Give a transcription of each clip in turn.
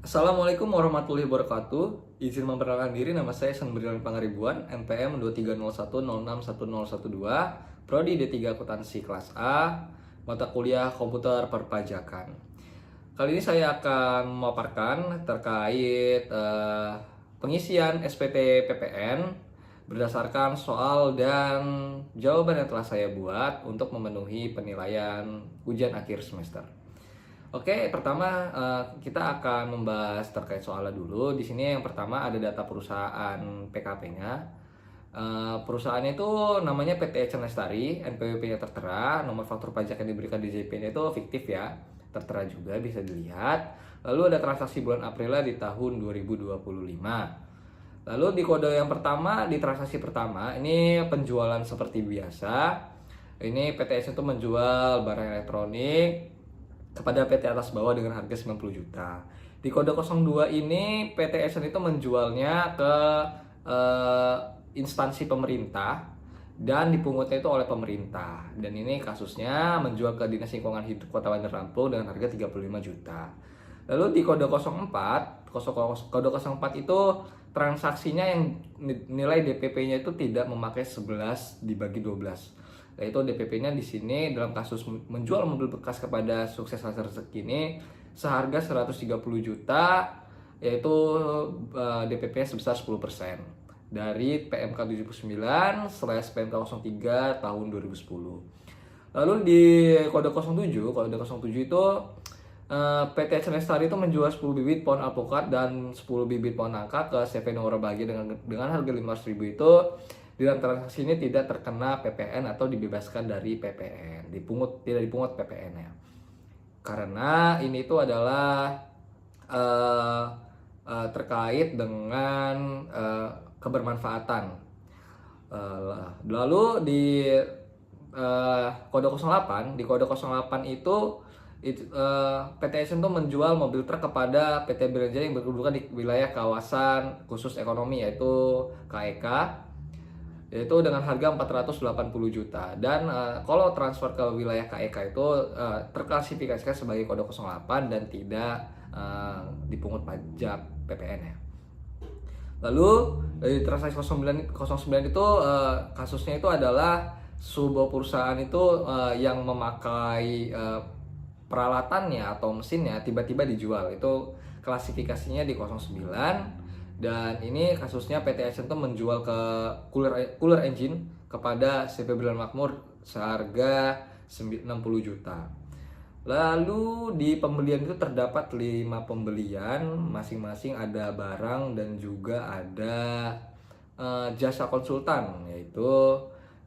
Assalamualaikum warahmatullahi wabarakatuh. Izin memperkenalkan diri, nama saya Sanbrilan Pangaribuan, NPM 2301061012, Prodi D3 Akuntansi kelas A, mata kuliah Komputer Perpajakan. Kali ini saya akan memaparkan terkait pengisian SPT PPN berdasarkan soal dan jawaban yang telah saya buat untuk memenuhi penilaian ujian akhir semester. Oke, pertama kita akan membahas terkait soalnya dulu. Di sini yang pertama ada data perusahaan PKP-nya. Perusahaannya itu namanya PT Ecen Lestari, NPWP-nya tertera, nomor faktur pajak yang diberikan di JP-nya itu fiktif ya, tertera juga bisa dilihat. Lalu ada transaksi bulan April di tahun 2025. Lalu di kode yang pertama, di transaksi pertama, ini penjualan seperti biasa. Ini PT Ecen itu menjual barang elektronik kepada PT atas bawah dengan harga 90 juta. Di kode 02 ini PT Ecen itu menjualnya ke instansi pemerintah dan dipungutnya itu oleh pemerintah. Dan ini kasusnya menjual ke Dinas Lingkungan Hidup Kota Bandar Lampung dengan harga 35 juta. Lalu di kode 04, kode 04 itu transaksinya yang nilai DPP-nya itu tidak memakai 11 dibagi 12. Yaitu DPP-nya di sini dalam kasus menjual mobil bekas kepada Sukses Hasil Rezeki ini seharga 130 juta, yaitu DPP sebesar 10% dari PMK 79/PMK 03 tahun 2010. Lalu di kode 07 itu PT Ecen Lestari itu menjual 10 bibit pohon alpukat dan 10 bibit pohon nangka ke CV Nomor Bahagia dengan harga 500.000 itu. Di dalam transaksi ini tidak terkena PPN atau dibebaskan dari PPN, tidak dipungut PPN-nya. Karena ini itu adalah terkait dengan kebermanfaatan. Lalu di kode 08, di kode 08 itu PT Ecen itu menjual mobil truk kepada PT Berenjaya yang berkedudukan di wilayah kawasan khusus ekonomi yaitu KEK, yaitu dengan harga 480 juta. Dan kalau transfer ke wilayah KEK itu terklasifikasikan sebagai kode 08 dan tidak dipungut pajak PPN-nya. Lalu dari transaksi 09 itu kasusnya itu adalah sebuah perusahaan itu yang memakai peralatannya atau mesinnya tiba-tiba dijual. Itu klasifikasinya di 09. Dan ini kasusnya PT Ecen itu menjual ke cooler engine kepada CP Brilliant Makmur seharga 60 juta. Lalu di pembelian itu terdapat 5 pembelian, masing-masing ada barang dan juga ada jasa konsultan, yaitu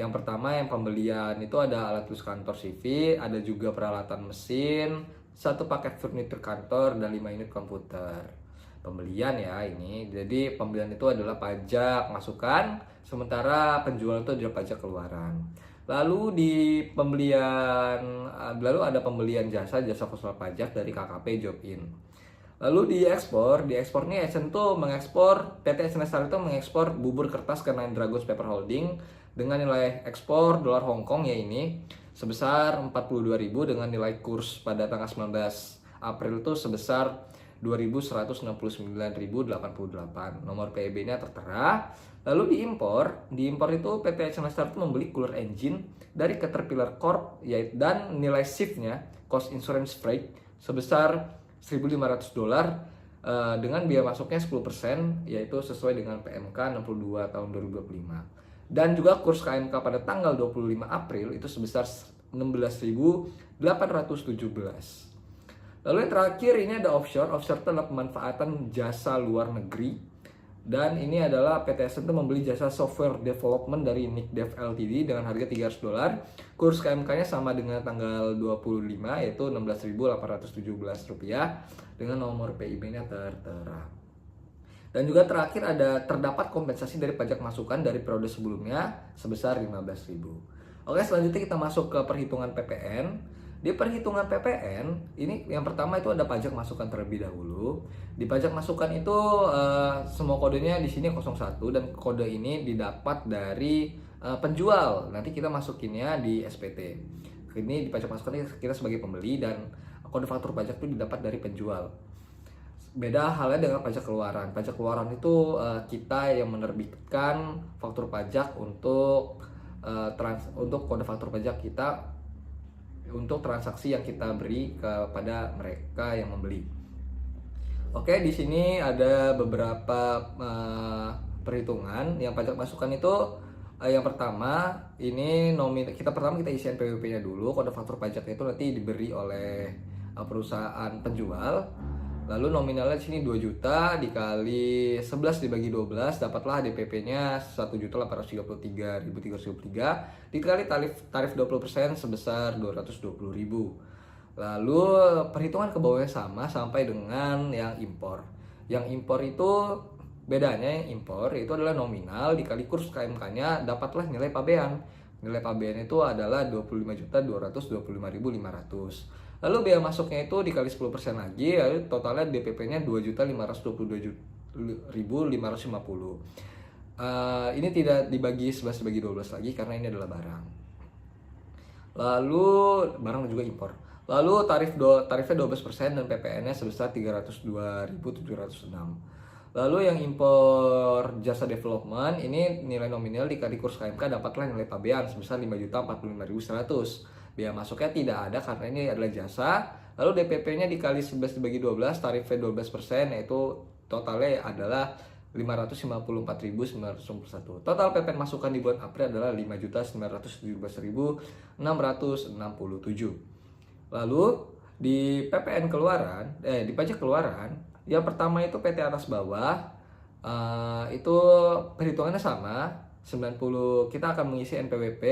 yang pertama yang pembelian itu ada alat tulis kantor CV, ada juga peralatan mesin, 1 paket furnitur kantor dan 5 unit komputer. Pembelian ya ini, jadi pembelian itu adalah pajak masukan, sementara penjualan itu adalah pajak keluaran. Lalu lalu ada pembelian jasa konsultan pajak dari KKP Jobin. Lalu di ekspor ini Ecen tuh mengekspor, PT Ecen Lestari itu mengekspor bubur kertas ke Nine Dragons Paper Holding dengan nilai ekspor dolar Hongkong ya ini sebesar 42.000 dengan nilai kurs pada tanggal 19 April itu sebesar 2.169.088. Nomor PEB-nya tertera. Lalu diimpor itu PT Ecen Lestari itu membeli cooler engine dari Caterpillar Corp dan nilai shift-nya cost insurance freight sebesar $1.500 dengan biaya masuknya 10%, yaitu sesuai dengan PMK 62 tahun 2025. Dan juga kurs KMK pada tanggal 25 April itu sebesar 16.817. Lalu yang terakhir ini ada offshore. Offshore itu adalah pemanfaatan jasa luar negeri. Dan ini adalah PT Ecen itu membeli jasa software development dari NICDev Ltd dengan harga $300. Kurs KMK-nya sama dengan tanggal 25 yaitu Rp16.817 dengan nomor PIB-nya tertera. Dan juga terakhir terdapat kompensasi dari pajak masukan dari periode sebelumnya sebesar 15.000. Oke, selanjutnya kita masuk ke perhitungan PPN. Di perhitungan PPN, ini yang pertama itu ada pajak masukan terlebih dahulu. Di pajak masukan itu semua kodenya di sini 01 dan kode ini didapat dari penjual. Nanti kita masukinnya di SPT. Ini di pajak masukan kita sebagai pembeli dan kode faktur pajak itu didapat dari penjual. Beda halnya dengan pajak keluaran. Pajak keluaran itu kita yang menerbitkan faktur pajak untuk untuk kode faktur pajak kita untuk transaksi yang kita beri kepada mereka yang membeli. Oke, di sini ada beberapa perhitungan. Yang pajak masukan itu yang pertama ini pertama kita isi NPWP-nya dulu. Kode faktur pajaknya itu nanti diberi oleh perusahaan penjual. Lalu nominalnya di sini 2 juta dikali 11 dibagi 12 dapatlah DPP-nya 1.833.323 dikali tarif 20% sebesar 220.000. Lalu perhitungan ke bawahnya sama sampai dengan yang impor. Yang impor itu bedanya, yang impor itu adalah nominal dikali kurs KMK-nya dapatlah nilai pabean. Nilai pabean itu adalah 25.225.500. Lalu biaya masuknya itu dikali 10% lagi, lalu totalnya DPP-nya 2.522.550. Ini tidak dibagi 11 dibagi 12 lagi karena ini adalah barang. Lalu barang juga impor. Lalu tarifnya 12% dan PPN-nya sebesar 302.706. Lalu yang impor jasa development ini nilai nominal dikali kurs KMK dapatlah nilai pabean sebesar 5.045.100. Biaya masuknya tidak ada karena ini adalah jasa. Lalu DPP-nya dikali 11 dibagi 12, tarifnya 12%, yaitu totalnya adalah 554.961. Total PPN masukan di bulan April adalah 5.917.667. Lalu di PPN keluaran, di pajak keluaran, yang pertama itu PT atas bawah, itu perhitungannya sama, 90 kita akan mengisi NPWP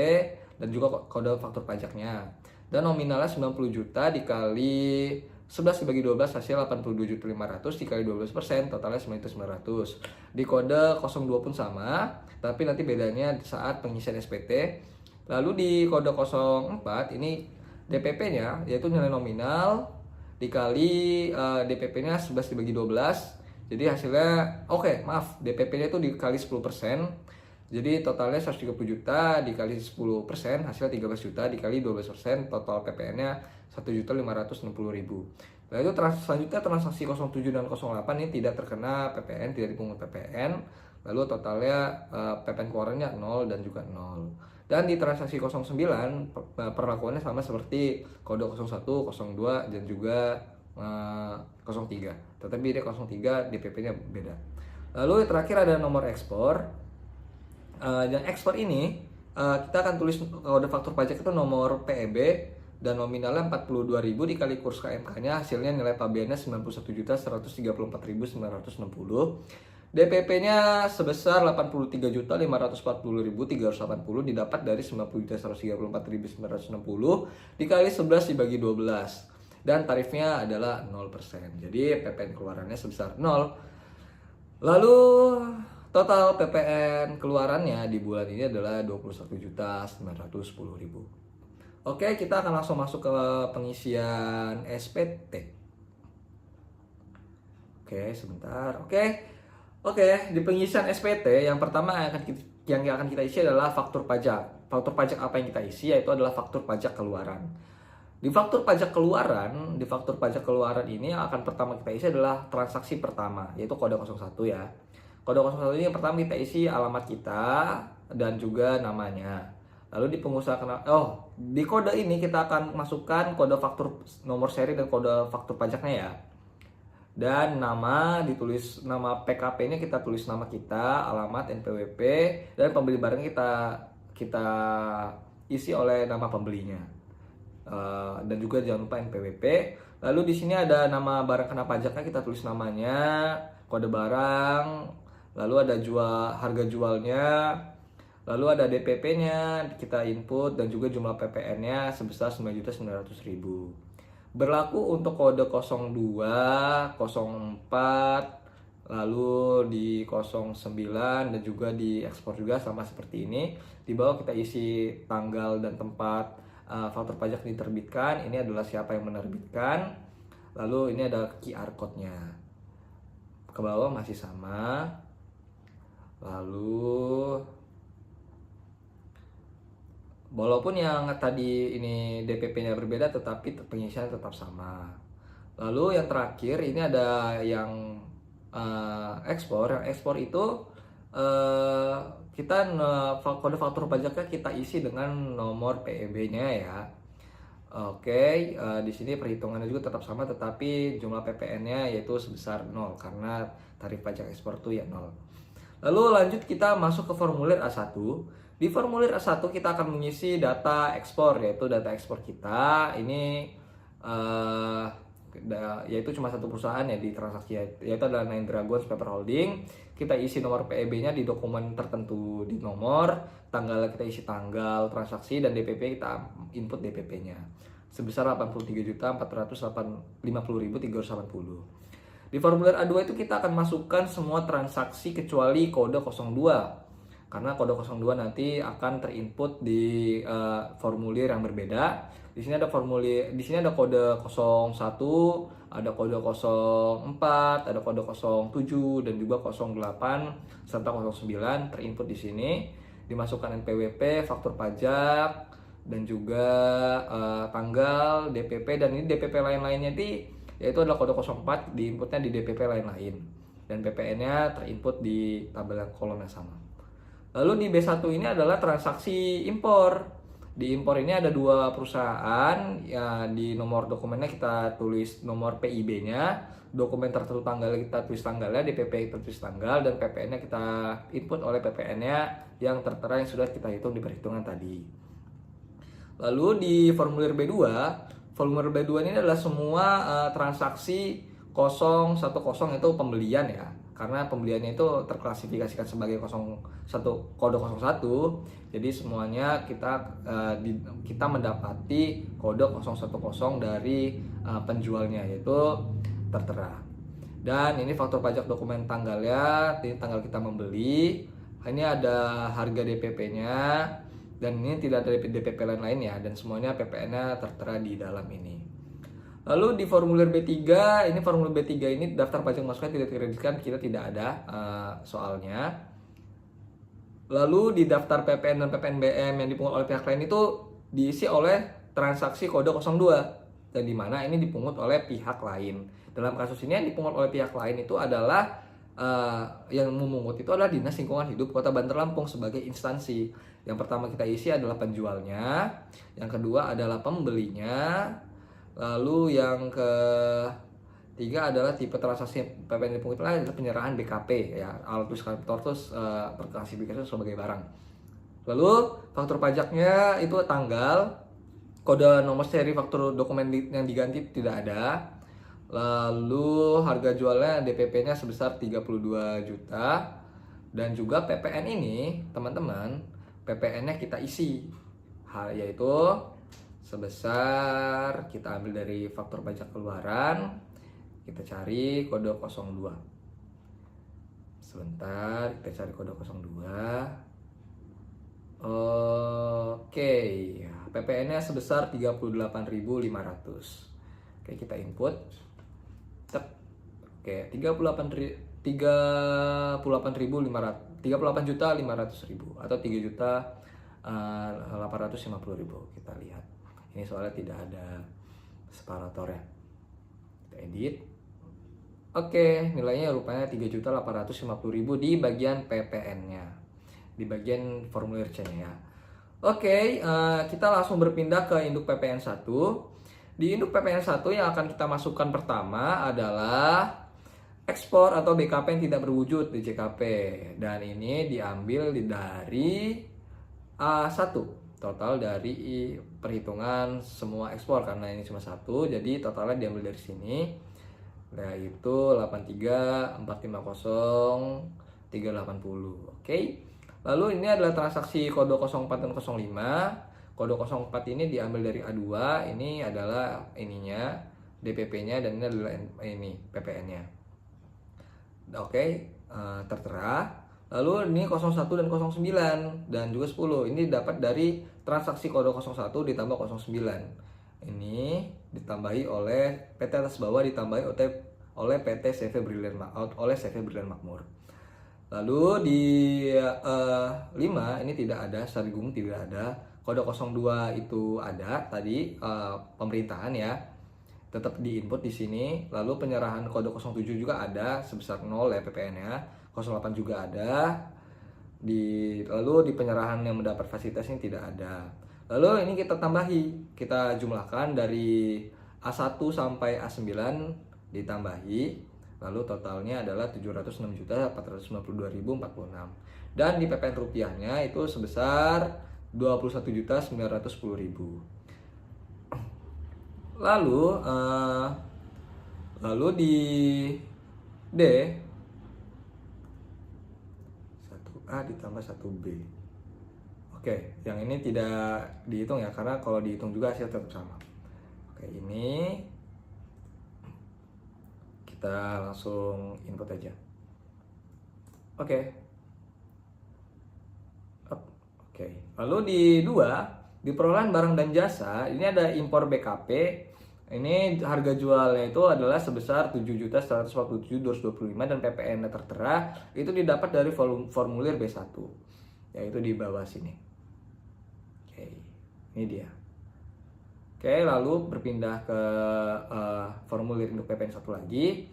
dan juga kode faktur pajaknya. Dan nominalnya 90 juta dikali 11 dibagi 12 hasil 82.500 dikali 12%, totalnya 900. Di kode 02 pun sama, tapi nanti bedanya saat pengisian SPT. Lalu di kode 04 ini DPP-nya yaitu nilai nominal dikali DPP-nya 11 dibagi 12. Jadi hasilnya DPP-nya itu dikali 10%. Jadi totalnya 130 juta dikali 10%, hasilnya 13 juta dikali 12%, total PPN-nya 1.560.000. Lalu selanjutnya transaksi 07 dan 08 ini tidak terkena PPN, tidak dipungut PPN. Lalu totalnya PPN keluarannya 0 dan juga 0. Dan di transaksi 09 perlakuannya sama seperti kode 01, 02 dan juga 03. Tetapi di 03 DPP-nya beda. Lalu terakhir ada nomor ekspor. Yang ekspor ini kita akan tulis kode faktur pajak itu nomor PEB dan nominalnya 42.000 dikali kurs KMK-nya, hasilnya nilai pabeannya 91.134.960. DPP-nya sebesar 83.540.380 didapat dari 90.134.960 dikali 11 dibagi 12 dan tarifnya adalah 0%. Jadi PPN keluarannya sebesar 0. Lalu total PPN keluarannya di bulan ini adalah 21.910.000. Oke, kita akan langsung masuk ke pengisian SPT. Oke, sebentar. Oke, di pengisian SPT yang pertama yang akan kita isi adalah faktur pajak. Faktur pajak apa yang kita isi yaitu adalah faktur pajak keluaran. Di faktur pajak keluaran ini akan pertama kita isi adalah transaksi pertama yaitu kode 01 ya. Kode 01 ini yang pertama kita isi alamat kita dan juga namanya. Lalu di di kode ini kita akan masukkan kode faktur nomor seri dan kode faktur pajaknya ya. Dan nama PKP-nya kita tulis nama kita, alamat, NPWP, dan pembeli barang kita isi oleh nama pembelinya. Dan juga jangan lupa NPWP. Lalu di sini ada nama barang kena pajaknya, kita tulis namanya, kode barang, lalu ada harga jualnya, lalu ada DPP-nya kita input dan juga jumlah PPN-nya sebesar 9.900.000. Berlaku untuk kode 02, 04, lalu di 09 dan juga di ekspor juga sama seperti ini. Di bawah kita isi tanggal dan tempat faktur pajak diterbitkan. Ini adalah siapa yang menerbitkan. Lalu ini ada QR code-nya. Ke bawah masih sama. Lalu walaupun yang tadi ini DPP-nya berbeda tetapi pengisian tetap sama. Lalu yang terakhir ini ada yang ekspor. Yang ekspor itu eh, kode faktur pajaknya kita isi dengan nomor PEB-nya ya. Oke, di sini perhitungannya juga tetap sama, tetapi jumlah PPN-nya yaitu sebesar 0 karena tarif pajak ekspor itu ya 0. Lalu lanjut kita masuk ke formulir A1. Di formulir A1 kita akan mengisi data ekspor, yaitu data ekspor kita. Ini eh, yaitu cuma satu perusahaan ya di transaksi, yaitu adalah Nine Dragons Paper Holding. Kita isi nomor PEB-nya di dokumen tertentu di nomor, tanggal kita isi tanggal transaksi, dan DPP kita input DPP-nya sebesar 83.450.380. Di formulir A2 itu kita akan masukkan semua transaksi kecuali kode 02. Karena kode 02 nanti akan terinput di formulir yang berbeda. Di sini ada kode 01, ada kode 04, ada kode 07 dan juga 08 serta 09 terinput di sini. Dimasukkan NPWP, faktur pajak, dan juga tanggal, DPP, dan ini DPP lain-lainnya yaitu adalah kode 04 diinputnya di DPP lain-lain, dan PPN-nya terinput di tabel kolom yang sama. Lalu di B1 ini adalah transaksi impor. Di impor ini ada dua perusahaan ya, di nomor dokumennya kita tulis nomor PIB-nya, dokumen tertentu tanggal kita tulis tanggalnya, DPP kita tulis tanggal, dan PPN-nya kita input oleh PPN-nya yang tertera yang sudah kita hitung di perhitungan tadi. Lalu di formulir B2 ini adalah semua transaksi 010 itu pembelian ya. Karena pembeliannya itu terklasifikasikan sebagai kode 01. Jadi semuanya kita mendapati kode 010 dari penjualnya, yaitu tertera. Dan ini faktur pajak dokumen tanggalnya, ini tanggal kita membeli. Ini ada harga DPP-nya, dan ini tidak ada DPP lain-lain ya, dan semuanya PPN-nya tertera di dalam ini. Lalu di formulir B3 ini daftar pajak masukan tidak dikreditkan, kita tidak ada soalnya. Lalu di daftar PPN dan PPNBM yang dipungut oleh pihak lain itu diisi oleh transaksi kode 02, dan di mana ini dipungut oleh pihak lain. Dalam kasus ini yang dipungut oleh pihak lain itu adalah yang memungut itu adalah Dinas Lingkungan Hidup Kota Bandar Lampung sebagai instansi. Yang pertama kita isi adalah penjualnya, yang kedua adalah pembelinya, lalu yang ketiga adalah tipe transaksi PPN dipungut adalah penyerahan BKP ya, alat tulis kantor terus terklasifikasi sebagai barang. Lalu faktur pajaknya itu tanggal, kode nomor seri faktur dokumen yang diganti tidak ada. Lalu harga jualnya DPP-nya sebesar 32 juta, dan juga PPN ini teman-teman, PPN-nya kita isi yaitu sebesar, kita ambil dari faktur pajak keluaran, kita cari kode 02. Sebentar, kita cari kode 02. Oke, PPN-nya sebesar 38.500. Oke, kita input. Oke, 38.500, 38.500.000 atau 3.850.000. Kita lihat. Ini soalnya tidak ada separatornya. Kita edit. Oke, nilainya rupanya 3.850.000 di bagian PPN-nya, di bagian formulir C-nya ya. Oke, kita langsung berpindah ke induk PPN 1. Di induk PPN 1 yang akan kita masukkan pertama adalah ekspor atau BKP yang tidak berwujud di JKP, dan ini diambil dari A1, total dari perhitungan semua ekspor, karena ini cuma satu jadi totalnya diambil dari sini, yaitu 83.450.380. Oke. Lalu ini adalah transaksi kode 04 dan 05. Kode 04 ini diambil dari A2, ini adalah ininya DPP-nya, dan ini adalah ini PPN-nya. Oke, tertera. Lalu ini 01 dan 09 dan juga 10. Ini dapat dari transaksi kode 01 ditambah 09. Ini ditambahi oleh PT atas bawah, ditambahi oleh PT CV Brilliant Makmur. Lalu di 5 ini tidak ada, Sargung tidak ada. Kode 02 itu ada tadi, pemerintahan ya. tetap diinput di sini. Lalu penyerahan kode 07 juga ada sebesar 0 ya PPN-nya. 08 juga ada. Lalu di penyerahan yang mendapat fasilitas ini tidak ada. Lalu ini kita tambahi, kita jumlahkan dari A1 sampai A9 ditambahi, lalu totalnya adalah 706.492.046. Dan di PPN rupiahnya itu sebesar 21.910.000. Lalu di D 1A ditambah 1B. Oke, yang ini tidak dihitung ya, karena kalau dihitung juga hasil tetap sama. Oke, ini kita langsung input aja. Oke. Lalu di 2, di perolehan barang dan jasa, ini ada impor BKP. Ini harga jualnya itu adalah sebesar 7.147.225 dan PPN tertera itu didapat dari formulir B1, yaitu di bawah sini. Oke, ini dia. Oke, lalu berpindah ke formulir induk PPN 1 lagi.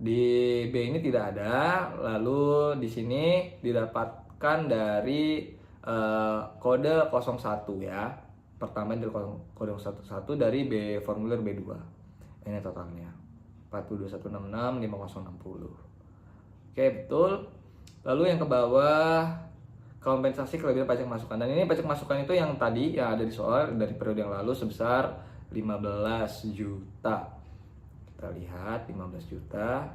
Di B ini tidak ada, lalu di sini didapatkan dari kode 01 ya. Pertama dari kode 01 dari B formulir B2. Ini totalnya 42.166.5060. Oke, betul. Lalu yang ke bawah, kompensasi kelebihan pajak masukan. Dan ini pajak masukan itu yang tadi yang ada di soal dari periode yang lalu sebesar 15 juta. Kita lihat 15 juta.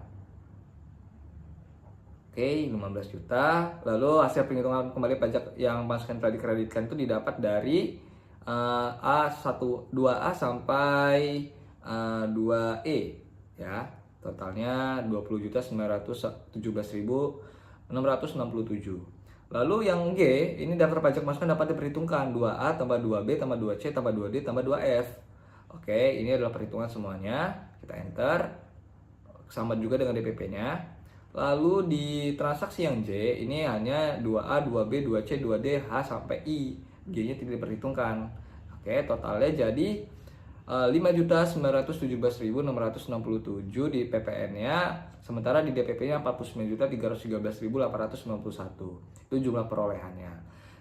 Oke, 15 juta. Lalu hasil penghitungan kembali pajak yang masukan telah dikreditkan itu didapat dari A1, 2A sampai 2E ya. Totalnya 20.917.667. Lalu yang G, ini daftar pajak masukan dapat diperhitungkan 2A tambah 2B tambah 2C tambah 2D tambah 2F. Oke, ini adalah perhitungan semuanya. Kita enter. Sama juga dengan DPP-nya. Lalu di transaksi yang J, ini hanya 2A, 2B, 2C, 2D, H sampai I. G-nya tidak diperhitungkan. Oke, totalnya jadi 5.917.667 di PPN-nya, sementara di DPP-nya 49.313.891. Itu jumlah perolehannya.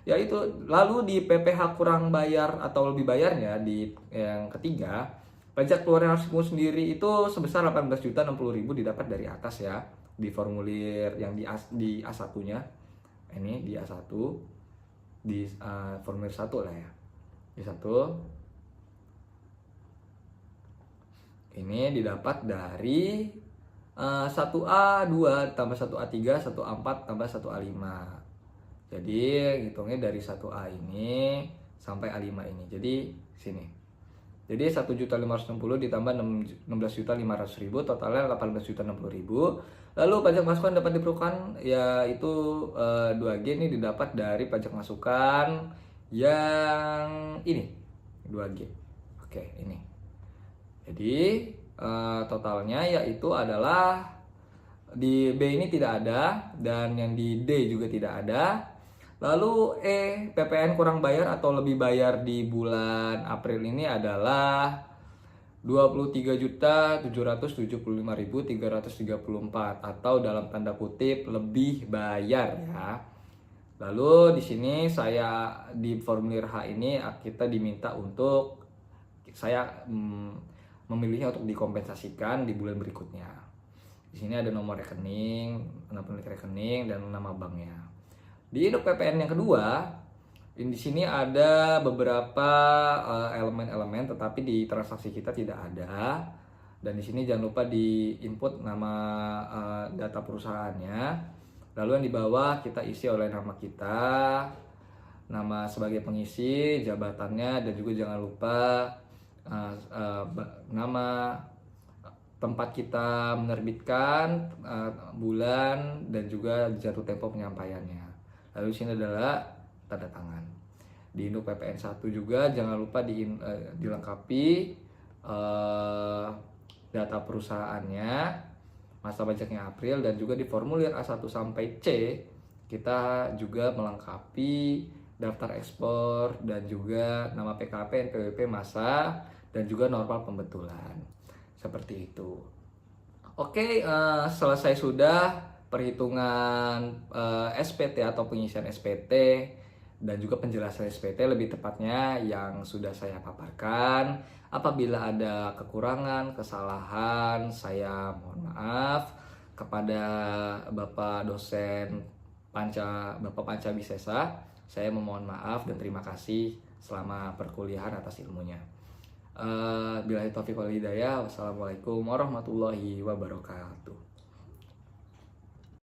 Ya itu, lalu di PPh kurang bayar atau lebih bayarnya di yang ketiga, pajak keluaran harus sendiri itu sebesar 18.060.000 didapat dari atas ya, di formulir yang di A1-nya. Ini di A1, di formulir 1 lah ya. Di 1. Ini didapat dari 1A2 tambah 1A3, 1A4 tambah 1A5. Jadi hitungnya dari 1A ini sampai A5 ini. Jadi sini. Jadi 1.560.000 ditambah 16.500.000, totalnya 18.060.000. Lalu pajak masukan dapat diperlukan yaitu 2G ini didapat dari pajak masukan yang ini 2G. Oke, ini. Jadi totalnya yaitu adalah di B ini tidak ada dan yang di D juga tidak ada. Lalu E, PPN kurang bayar atau lebih bayar di bulan April ini adalah 23.775.334 atau dalam tanda kutip lebih bayar ya. Lalu di sini saya di formulir H ini kita diminta untuk saya memilihnya untuk dikompensasikan di bulan berikutnya. Di sini ada nomor rekening, nama pemilik rekening dan nama banknya. Di induk PPN yang kedua, di sini ada beberapa elemen-elemen, tetapi di transaksi kita tidak ada. Dan di sini jangan lupa di input nama data perusahaannya. Lalu yang di bawah kita isi oleh nama kita, nama sebagai pengisi, jabatannya, dan juga jangan lupa nama tempat kita menerbitkan, bulan, dan juga jatuh tempo penyampaiannya. Lalu di sini adalah tanda tangan. Di induk PPN 1 juga jangan lupa dilengkapi data perusahaannya, masa pajaknya April, dan juga di formulir A1 sampai C kita juga melengkapi daftar ekspor dan juga nama PKP, NPWP, masa, dan juga normal pembetulan. Seperti itu. Oke, selesai sudah perhitungan SPT atau pengisian SPT dan juga penjelasan SPT lebih tepatnya yang sudah saya paparkan. Apabila ada kekurangan, kesalahan, saya mohon maaf kepada Bapak dosen Bapak Panca Bisesa. Saya memohon maaf dan terima kasih selama perkuliahan atas ilmunya. Billahi taufiq wal hidayah. Wassalamualaikum warahmatullahi wabarakatuh.